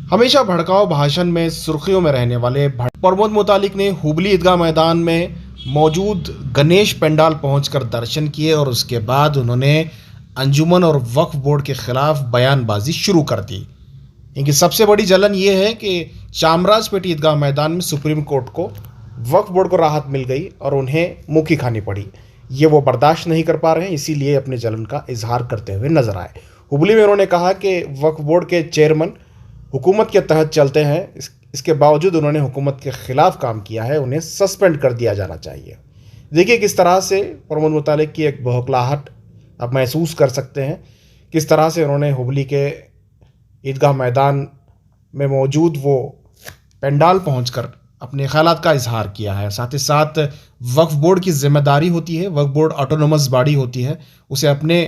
हमेशा भड़काऊ भाषण में सुर्खियों में रहने वाले प्रमोद मुतालिक ने हुबली ईदगाह मैदान में मौजूद गणेश पंडाल पहुंचकर दर्शन किए और उसके बाद उन्होंने अंजुमन और वक्फ बोर्ड के खिलाफ बयानबाजी शुरू कर दी। इनकी सबसे बड़ी जलन ये है कि चामराजपेट ईदगाह मैदान में सुप्रीम कोर्ट को वक्फ बोर्ड को राहत मिल गई और उन्हें मुखी खानी पड़ी। ये वो बर्दाश्त नहीं कर पा रहे हैं, इसीलिए अपने जलन का इजहार करते हुए नजर आए। हुबली में उन्होंने कहा कि वक्फ बोर्ड के चेयरमैन हुकूमत के तहत चलते हैं, इसके बावजूद उन्होंने हुकूमत के ख़िलाफ़ काम किया है, उन्हें सस्पेंड कर दिया जाना चाहिए। देखिए किस तरह से प्रमोद मुतालिक की एक बौखलाहट आप महसूस कर सकते हैं, किस तरह से उन्होंने हुबली के ईदगाह मैदान में मौजूद वो पंडाल पहुंचकर अपने ख़यालात का इजहार किया है। साथ ही साथ वक्फ बोर्ड की जिम्मेदारी होती है, वक्फ बोर्ड ऑटोनोमस बॉडी होती है, उसे अपने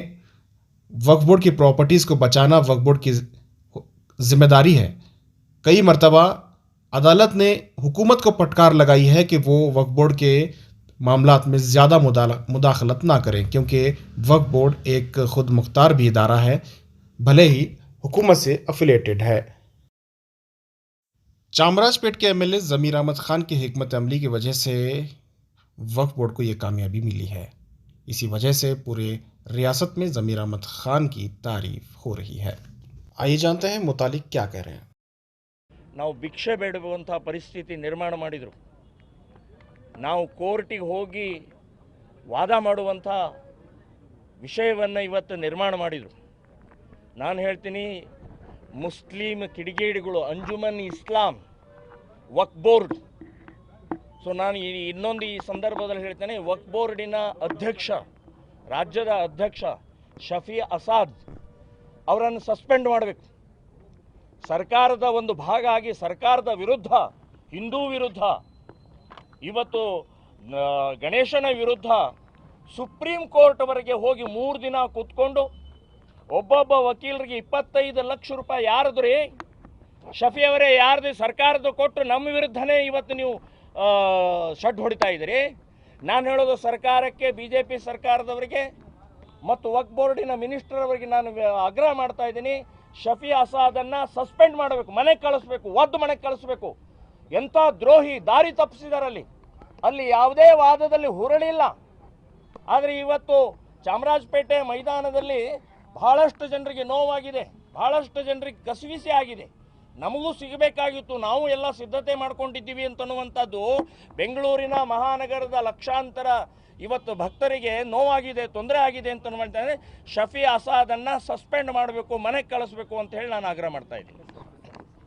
वक्फ बोर्ड की प्रॉपर्टीज़ को बचाना वक्फ बोर्ड की जिम्मेदारी है। कई मरतबा अदालत ने हुकूमत को फटकार लगाई है कि वो वक्फ बोर्ड के मामलात में ज़्यादा मुदाखलत ना करें, क्योंकि वक्फ बोर्ड एक खुद मुख्तार भी इदारा है, भले ही हुकूमत से अफिलेटेड है। चामराजपेट के एमएलए ज़मीर अहमद ख़ान की हिकमत अमली की वजह से वक्फ बोर्ड को ये कामयाबी मिली है। इसी वजह से पूरे रियासत में ज़मीर अहमद ख़ान की तारीफ हो रही है। आइए जानते हैं मुतालिक क्या कह रहे हैं। ನಾವು ಭಿಕ್ಷೆ ಬೇಡುವಂಥ ಪರಿಸ್ಥಿತಿ ನಿರ್ಮಾಣ ಮಾಡಿದರು. ನಾವು ಕೋರ್ಟಿಗೆ ಹೋಗಿ ವಾದ ಮಾಡುವಂಥ ವಿಷಯವನ್ನು ಇವತ್ತು ನಿರ್ಮಾಣ ಮಾಡಿದರು. ನಾನು ಹೇಳ್ತೀನಿ, ಮುಸ್ಲಿಂ ಕಿಡಿಗೇಡಿಗಳು, ಅಂಜುಮನ್ ಇಸ್ಲಾಂ, ವಕ್ಫ್ ಬೋರ್ಡ್. ಸೊ ನಾನು ಇನ್ನೊಂದು ಈ ಸಂದರ್ಭದಲ್ಲಿ ಹೇಳ್ತೇನೆ, ವಕ್ಫ್ ಬೋರ್ಡಿನ ಅಧ್ಯಕ್ಷ, ರಾಜ್ಯದ ಅಧ್ಯಕ್ಷ ಶಫಿ ಅಸಾದ್ ಅವರನ್ನು ಸಸ್ಪೆಂಡ್ ಮಾಡಬೇಕು. ಸರ್ಕಾರದ ಒಂದು ಭಾಗ ಆಗಿ ಸರ್ಕಾರದ ವಿರುದ್ಧ, ಹಿಂದೂ ವಿರುದ್ಧ, ಇವತ್ತು ಗಣೇಶನ ವಿರುದ್ಧ ಸುಪ್ರೀಂ ಕೋರ್ಟ್ವರೆಗೆ ಹೋಗಿ 3 ದಿನ ಕೂತ್ಕೊಂಡು ಒಬ್ಬೊಬ್ಬ ವಕೀಲರಿಗೆ 25 ಲಕ್ಷ ರೂಪಾಯಿ ಯಾರದು ರೀ? ಶಫಿ ಅವರೇ, ಯಾರ್ದು? ಸರ್ಕಾರದ ಕೊಟ್ಟು ನಮ್ಮ ವಿರುದ್ಧನೇ ಇವತ್ತು ನೀವು ಶಡ್ ಹೊಡಿತಾ ಇದ್ದೀರಿ. ನಾನು ಹೇಳೋದು ಸರ್ಕಾರಕ್ಕೆ, BJP ಸರ್ಕಾರದವರಿಗೆ ಮತ್ತು ವಕ್ಫ್ ಬೋರ್ಡಿನ ಮಿನಿಸ್ಟರ್ ಅವರಿಗೆ ನಾನು ಆಗ್ರಹ ಮಾಡ್ತಾ ಇದ್ದೀನಿ, ಶಫಿ ಅಸಾದನ್ನು ಸಸ್ಪೆಂಡ್ ಮಾಡಬೇಕು, ಮನೆಗೆ ಕಳಿಸ್ಬೇಕು, ಒದ್ದು ಮನೆಗೆ ಕಳಿಸ್ಬೇಕು. ಎಂಥ ದ್ರೋಹಿ, ದಾರಿ ತಪ್ಪಿಸಿದಾರಲ್ಲಿ. ಅಲ್ಲಿ ಯಾವುದೇ ವಾದದಲ್ಲಿ ಹುರಳಿಲ್ಲ. ಆದರೆ ಇವತ್ತು ಚಾಮರಾಜಪೇಟೆ ಮೈದಾನದಲ್ಲಿ ಬಹಳಷ್ಟು ಜನರಿಗೆ ನೋವಾಗಿದೆ, ಬಹಳಷ್ಟು ಜನರಿಗೆ ಕಸಿವಿಸಿ ಆಗಿದೆ. ನಮಗೂ ಸಿಗಬೇಕಾಗಿತ್ತು, ನಾವು ಎಲ್ಲ ಸಿದ್ಧತೆ ಮಾಡ್ಕೊಂಡಿದ್ದೀವಿ ಅಂತನ್ನುವಂಥದ್ದು ಬೆಂಗಳೂರಿನ ಮಹಾನಗರದ ಲಕ್ಷಾಂತರ ಇವತ್ತು ಭಕ್ತರಿಗೆ ನೋವಾಗಿದೆ, ತೊಂದರೆ ಆಗಿದೆ ಅಂತ ಶಫಿ ಅಸಾದನ್ನು ಸಸ್ಪೆಂಡ್ ಮಾಡಬೇಕು, ಮನೆಗೆ ಕಳಿಸ್ಬೇಕು ಅಂತ ಹೇಳಿ ನಾನು ಆಗ್ರಹ ಮಾಡ್ತಾ ಇದ್ದೀನಿ.